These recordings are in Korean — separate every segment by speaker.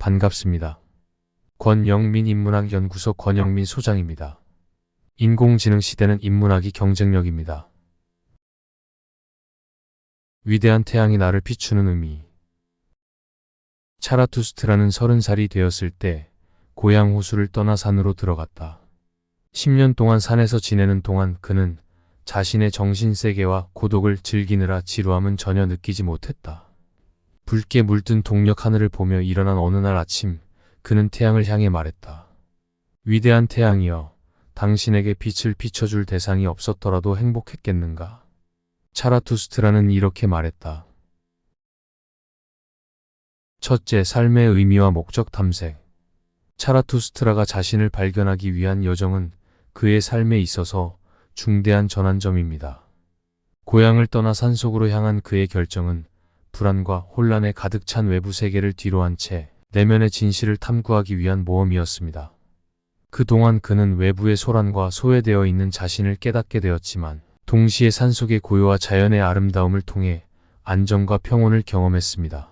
Speaker 1: 반갑습니다. 권영민 인문학연구소 권영민 소장입니다. 인공지능 시대는 인문학이 경쟁력입니다. 위대한 태양이 나를 비추는 의미. 차라투스트라는 30살이 되었을 때 고향 호수를 떠나 산으로 들어갔다. 10년 동안 산에서 지내는 동안 그는 자신의 정신세계와 고독을 즐기느라 지루함은 전혀 느끼지 못했다. 붉게 물든 동력 하늘을 보며 일어난 어느 날 아침, 그는 태양을 향해 말했다. 위대한 태양이여, 당신에게 빛을 비춰줄 대상이 없었더라도 행복했겠는가? 차라투스트라는 이렇게 말했다. 첫째, 삶의 의미와 목적 탐색. 차라투스트라가 자신을 발견하기 위한 여정은 그의 삶에 있어서 중대한 전환점입니다. 고향을 떠나 산속으로 향한 그의 결정은 불안과 혼란에 가득 찬 외부 세계를 뒤로한 채 내면의 진실을 탐구하기 위한 모험이었습니다. 그동안 그는 외부의 소란과 소외되어 있는 자신을 깨닫게 되었지만 동시에 산속의 고요와 자연의 아름다움을 통해 안정과 평온을 경험했습니다.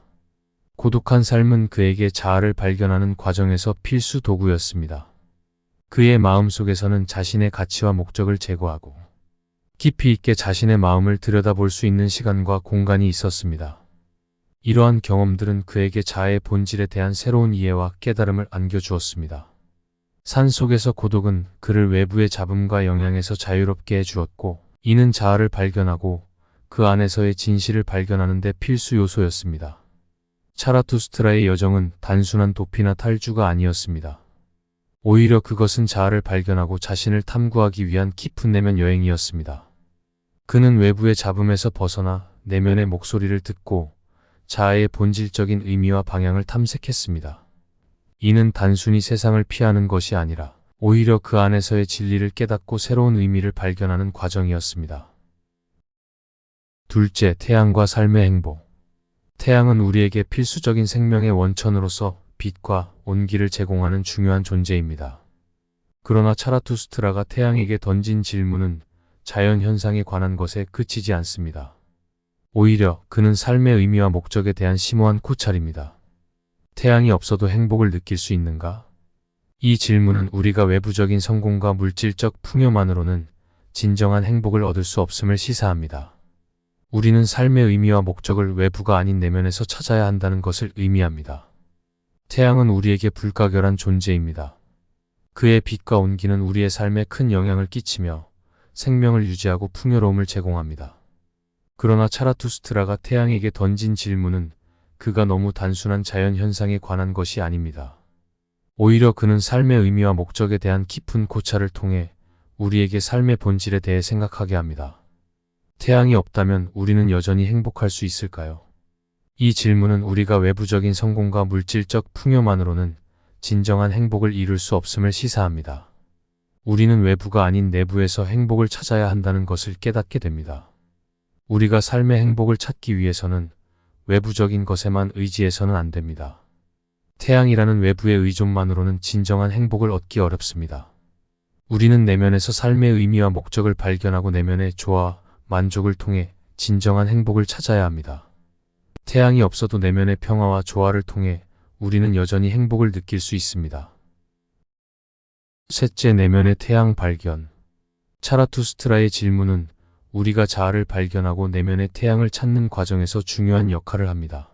Speaker 1: 고독한 삶은 그에게 자아를 발견하는 과정에서 필수 도구였습니다. 그의 마음속에서는 자신의 가치와 목적을 제고하고 깊이 있게 자신의 마음을 들여다볼 수 있는 시간과 공간이 있었습니다. 이러한 경험들은 그에게 자아의 본질에 대한 새로운 이해와 깨달음을 안겨주었습니다. 산속에서 고독은 그를 외부의 잡음과 영향에서 자유롭게 해주었고, 이는 자아를 발견하고 그 안에서의 진실을 발견하는 데 필수 요소였습니다. 차라투스트라의 여정은 단순한 도피나 탈주가 아니었습니다. 오히려 그것은 자아를 발견하고 자신을 탐구하기 위한 깊은 내면 여행이었습니다. 그는 외부의 잡음에서 벗어나 내면의 목소리를 듣고 자아의 본질적인 의미와 방향을 탐색했습니다. 이는 단순히 세상을 피하는 것이 아니라 오히려 그 안에서의 진리를 깨닫고 새로운 의미를 발견하는 과정이었습니다. 둘째, 태양과 삶의 행복. 태양은 우리에게 필수적인 생명의 원천으로서 빛과 온기를 제공하는 중요한 존재입니다. 그러나 차라투스트라가 태양에게 던진 질문은 자연현상에 관한 것에 그치지 않습니다. 오히려 그는 삶의 의미와 목적에 대한 심오한 고찰입니다. 태양이 없어도 행복을 느낄 수 있는가? 이 질문은 우리가 외부적인 성공과 물질적 풍요만으로는 진정한 행복을 얻을 수 없음을 시사합니다. 우리는 삶의 의미와 목적을 외부가 아닌 내면에서 찾아야 한다는 것을 의미합니다. 태양은 우리에게 불가결한 존재입니다. 그의 빛과 온기는 우리의 삶에 큰 영향을 끼치며 생명을 유지하고 풍요로움을 제공합니다. 그러나 차라투스트라가 태양에게 던진 질문은 그가 너무 단순한 자연현상에 관한 것이 아닙니다. 오히려 그는 삶의 의미와 목적에 대한 깊은 고찰을 통해 우리에게 삶의 본질에 대해 생각하게 합니다. 태양이 없다면 우리는 여전히 행복할 수 있을까요? 이 질문은 우리가 외부적인 성공과 물질적 풍요만으로는 진정한 행복을 이룰 수 없음을 시사합니다. 우리는 외부가 아닌 내부에서 행복을 찾아야 한다는 것을 깨닫게 됩니다. 우리가 삶의 행복을 찾기 위해서는 외부적인 것에만 의지해서는 안 됩니다. 태양이라는 외부의 의존만으로는 진정한 행복을 얻기 어렵습니다. 우리는 내면에서 삶의 의미와 목적을 발견하고 내면의 조화, 만족을 통해 진정한 행복을 찾아야 합니다. 태양이 없어도 내면의 평화와 조화를 통해 우리는 여전히 행복을 느낄 수 있습니다. 셋째, 내면의 태양 발견. 차라투스트라의 질문은 우리가 자아를 발견하고 내면의 태양을 찾는 과정에서 중요한 역할을 합니다.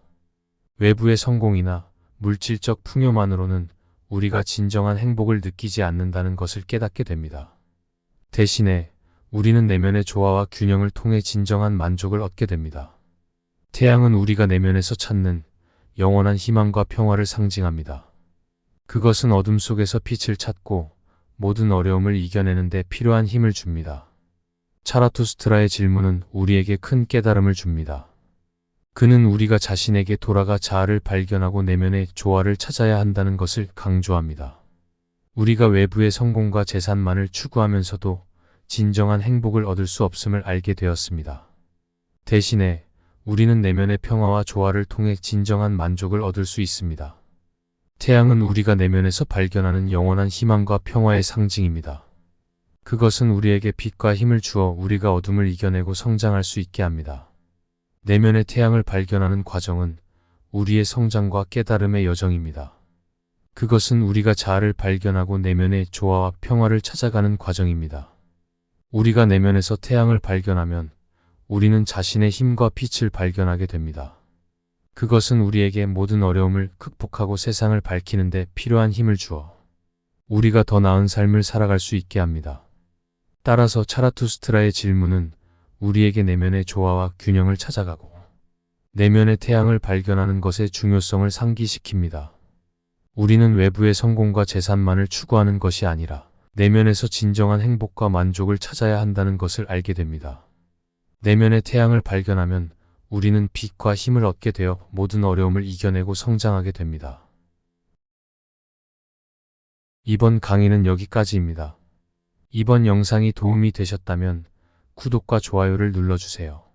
Speaker 1: 외부의 성공이나 물질적 풍요만으로는 우리가 진정한 행복을 느끼지 않는다는 것을 깨닫게 됩니다. 대신에 우리는 내면의 조화와 균형을 통해 진정한 만족을 얻게 됩니다. 태양은 우리가 내면에서 찾는 영원한 희망과 평화를 상징합니다. 그것은 어둠 속에서 빛을 찾고 모든 어려움을 이겨내는 데 필요한 힘을 줍니다. 차라투스트라의 질문은 우리에게 큰 깨달음을 줍니다. 그는 우리가 자신에게 돌아가 자아를 발견하고 내면의 조화를 찾아야 한다는 것을 강조합니다. 우리가 외부의 성공과 재산만을 추구하면서도 진정한 행복을 얻을 수 없음을 알게 되었습니다. 대신에 우리는 내면의 평화와 조화를 통해 진정한 만족을 얻을 수 있습니다. 태양은 우리가 내면에서 발견하는 영원한 희망과 평화의 상징입니다. 그것은 우리에게 빛과 힘을 주어 우리가 어둠을 이겨내고 성장할 수 있게 합니다. 내면의 태양을 발견하는 과정은 우리의 성장과 깨달음의 여정입니다. 그것은 우리가 자아를 발견하고 내면의 조화와 평화를 찾아가는 과정입니다. 우리가 내면에서 태양을 발견하면 우리는 자신의 힘과 빛을 발견하게 됩니다. 그것은 우리에게 모든 어려움을 극복하고 세상을 밝히는 데 필요한 힘을 주어 우리가 더 나은 삶을 살아갈 수 있게 합니다. 따라서 차라투스트라의 질문은 우리에게 내면의 조화와 균형을 찾아가고 내면의 태양을 발견하는 것의 중요성을 상기시킵니다. 우리는 외부의 성공과 재산만을 추구하는 것이 아니라 내면에서 진정한 행복과 만족을 찾아야 한다는 것을 알게 됩니다. 내면의 태양을 발견하면 우리는 빛과 힘을 얻게 되어 모든 어려움을 이겨내고 성장하게 됩니다. 이번 강의는 여기까지입니다. 이번 영상이 도움이 되셨다면 구독과 좋아요를 눌러주세요.